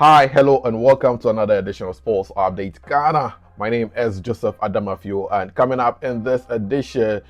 Hi, hello, and welcome to another edition of Sports Update Ghana. My name is Joseph Adamafio, and coming up in this edition,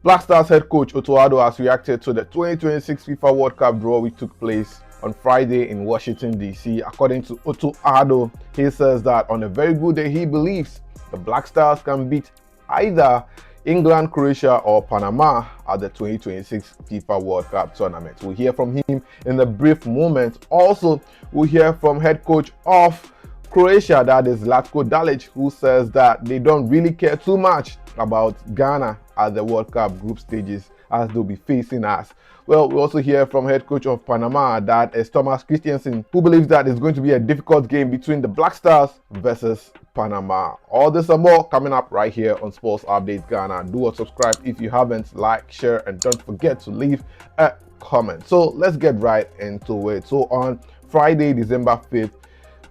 Black Stars head coach Otto Addo has reacted to the 2026 FIFA World Cup draw which took place on Friday in Washington, D.C. According to Otto Addo, he says that on a very good day, he believes the Black Stars can beat either England, Croatia, or Panama at the 2026 FIFA World Cup tournament. We'll hear from him in a brief moment. Also, we'll hear from head coach of Croatia, that is Zlatko Dalic, who says that they don't really care too much about Ghana at the World Cup group stages as they'll be facing us. Well, we also hear from head coach of Panama, that is Thomas Christiansen, who believes that it's going to be a difficult game between the Black Stars versus Panama. All this and more coming up right here on Sports Update Ghana. Do subscribe if you haven't, like, share, and don't forget to leave a comment. So let's get right into it. So on Friday, December 5th,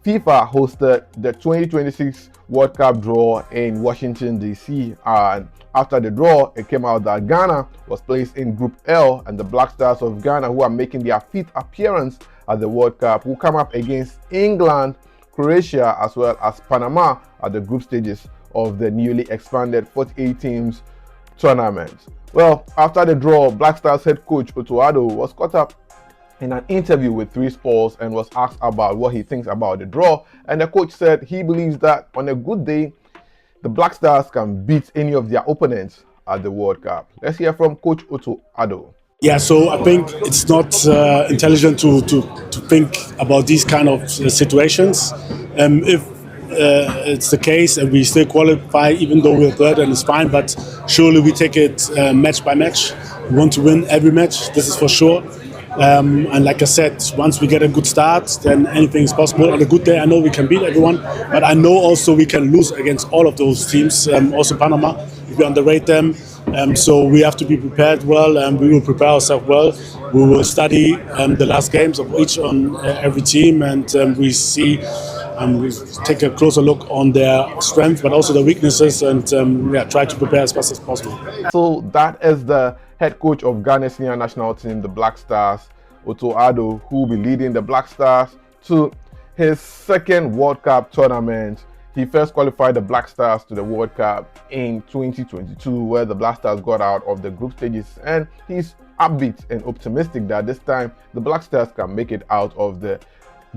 FIFA hosted the 2026 World Cup draw in Washington, D.C. And after the draw, it came out that Ghana was placed in Group L, and the Black Stars of Ghana, who are making their 5th appearance at the World Cup, will come up against England, Croatia, as well as Panama at the group stages of the newly expanded 48 teams tournament. Well, after the draw, Black Stars head coach Otto Addo was caught up in an interview with 3 Sports and was asked about what he thinks about the draw, and the coach said he believes that on a good day, the Black Stars can beat any of their opponents at the World Cup. Let's hear from Coach Otto Addo. Yeah, so I think it's not intelligent to think about these kind of situations. If it's the case and we still qualify, even though we're third, and it's fine, but surely we take it match by match. We want to win every match, this is for sure. And like I said, once we get a good start, then anything is possible. On a good day, I know we can beat everyone, but I know also we can lose against all of those teams, also Panama, if we underrate them. So we have to be prepared well, and we will prepare ourselves well. We will study the last games of each on every team, and we take a closer look on their strengths, but also their weaknesses, and try to prepare as fast as possible. So that is the head coach of Ghana's senior national team, the Black Stars, Otto Addo, who will be leading the Black Stars to his 2nd World Cup tournament. He first qualified the Black Stars to the World Cup in 2022, where the Black Stars got out of the group stages, and he's upbeat and optimistic that this time the Black Stars can make it out of the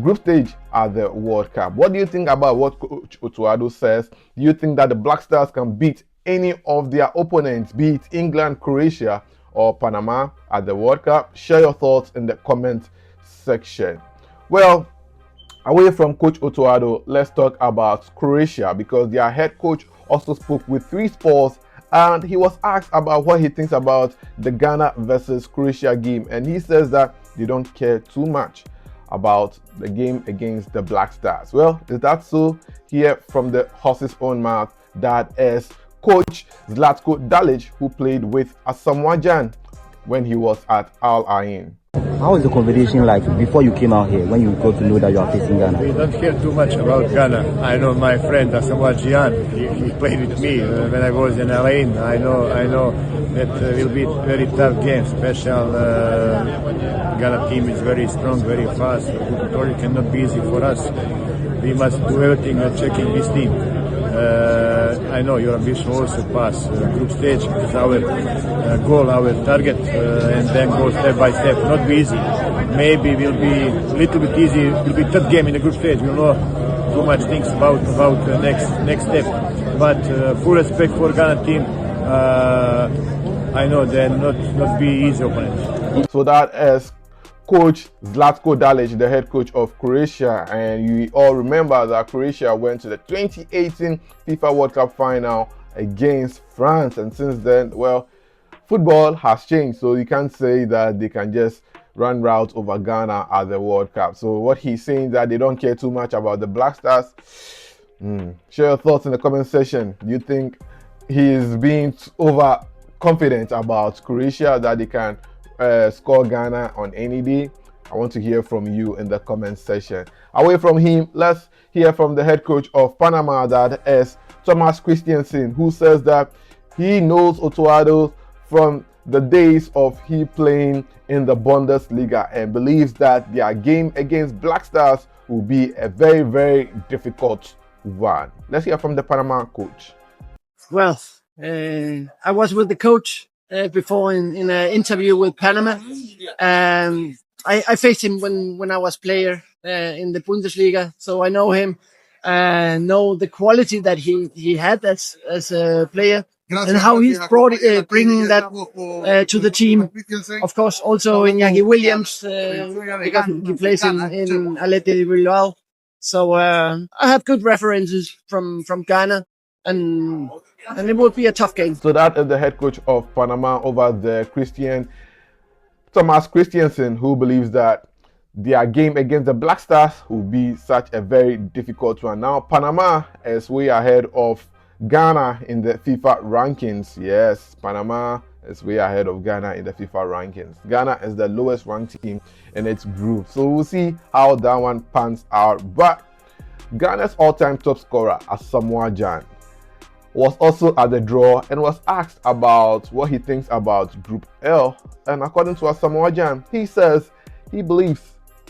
group stage at the World Cup. What do you think about what Coach Otto Addo says? Do you think that the Black Stars can beat any of their opponents, be it England, Croatia, or Panama at the World Cup? Share your thoughts in the comment section. Well, away from Coach Otto Addo, let's talk about Croatia, because their head coach also spoke with 3 Sports, and he was asked about what he thinks about the Ghana versus Croatia game, and he says that they don't care too much about the game against the Black Stars. Well, is that so? Hear from the horse's own mouth, that is Coach Zlatko Dalic, who played with Asamoah Gyan when he was at Al Ain. How was the conversation like before you came out here, when you got to know that you are facing Ghana? We don't hear too much about Ghana. I know my friend Asamoah Gyan. He played with me when I was in Al Ain. I know that will be very tough game. Special Ghana team is very strong, very fast. It cannot be easy for us. We must do everything checking this team. I know your ambition also pass group stage is our goal, our target, and then go step by step. Not be easy. Maybe will be a little bit easy. Will be tough game in the group stage. We'll know too much things about the next step. But full respect for Ghana team. I know they're not be easy opponents. So that is Coach Zlatko Dalic, the head coach of Croatia, and you all remember that Croatia went to the 2018 FIFA World Cup final against France, and since then, well, football has changed, so you can't say that they can just run route over Ghana at the World Cup. So what he's saying that they don't care too much about the Black Stars. Share your thoughts in the comment section. Do you think he is being overconfident about Croatia, that they can score Ghana on any day? I want to hear from you in the comment section. Away from him, let's hear from the head coach of Panama, that is Thomas Christiansen, who says that he knows Otto Addo from the days of he playing in the Bundesliga and believes that their game against Black Stars will be a very, very difficult one. Let's hear from the Panama coach. Well, I was with the coach before in an interview with Panama. I faced him when I was player in the Bundesliga, so I know him, know the quality that he had as a player, and how he's bringing that to the team. Of course, also in Iñaki Williams, because he plays in Athletic Bilbao. So I have good references from Ghana, and it will be a tough game. So that is the head coach of Panama over there, Thomas Christiansen, who believes that their game against the Black Stars will be such a very difficult one. Now, Panama is way ahead of Ghana in the FIFA rankings. Yes, Panama is way ahead of Ghana in the FIFA rankings. Ghana is the lowest ranked team in its group. So we'll see how that one pans out. But Ghana's all-time top scorer, Asamoah Gyan, was also at the draw and was asked about what he thinks about Group L. And according to Asamoah Gyan, he says he believes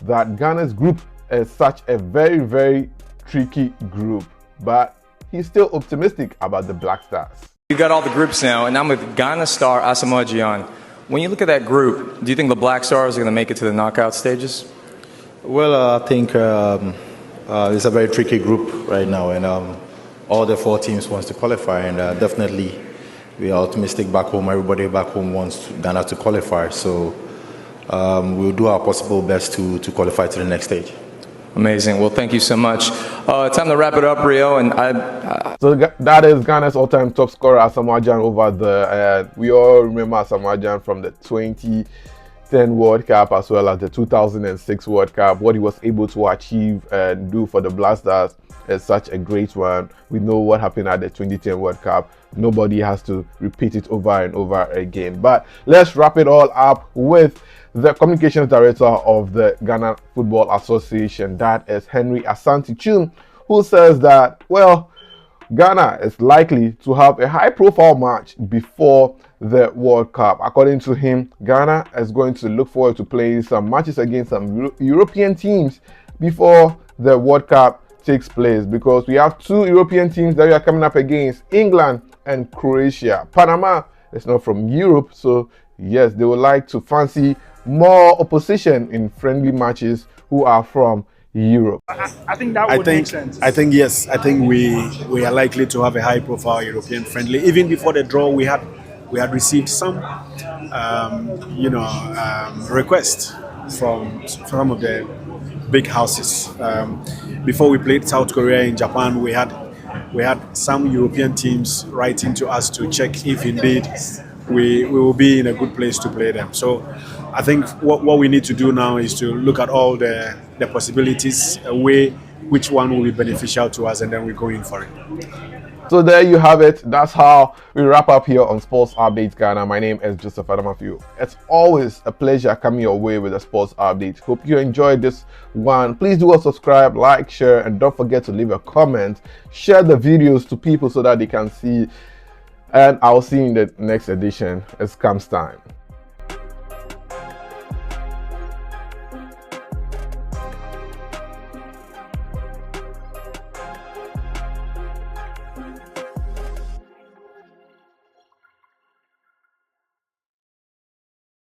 that Ghana's group is such a very, very tricky group, but he's still optimistic about the Black Stars. You got all the groups now, and I'm with Ghana star Asamoah Gyan. When you look at that group, do you think the Black Stars are going to make it to the knockout stages? Well, I think it's a very tricky group right now, and all the 4 teams wants to qualify, and definitely we are optimistic back home. Everybody back home wants Ghana to qualify, so we'll do our possible best to qualify to the next stage. Amazing. Well, thank you so much. Time to wrap it up, Rio. And So that is Ghana's all-time top scorer, Asamoah Gyan, over there. We all remember Asamoah Gyan from the 2010 World Cup as well as the 2006 World Cup. What he was able to achieve and do for the Black Stars is such a great one. We know what happened at the 2010 World Cup. Nobody has to repeat it over and over again. But let's wrap it all up with the communications director of the Ghana Football Association, that is Henry Asante-Chum, who says that, well, Ghana is likely to have a high-profile match before the World Cup. According to him, Ghana is going to look forward to playing some matches against some European teams before the World Cup takes place, because we have 2 European teams that we are coming up against, England and Croatia. Panama is not from Europe, so yes, they would like to fancy more opposition in friendly matches who are from Europe. I think that would make sense. I think yes. I think we are likely to have a high-profile European friendly. Even before the draw, we had received some, requests from some of the big houses. Before we played South Korea in Japan, we had some European teams writing to us to check if indeed we will be in a good place to play them. So I think what we need to do now is to look at all the possibilities, weigh which one will be beneficial to us, and then we go in for it. So there you have it. That's how we wrap up here on Sports Update Ghana. My name is Joseph Adamafio. It's always a pleasure coming your way with a sports update. Hope you enjoyed this one. Please do subscribe, like, share, and don't forget to leave a comment. Share the videos to people so that they can see. And I'll see you in the next edition. It comes time.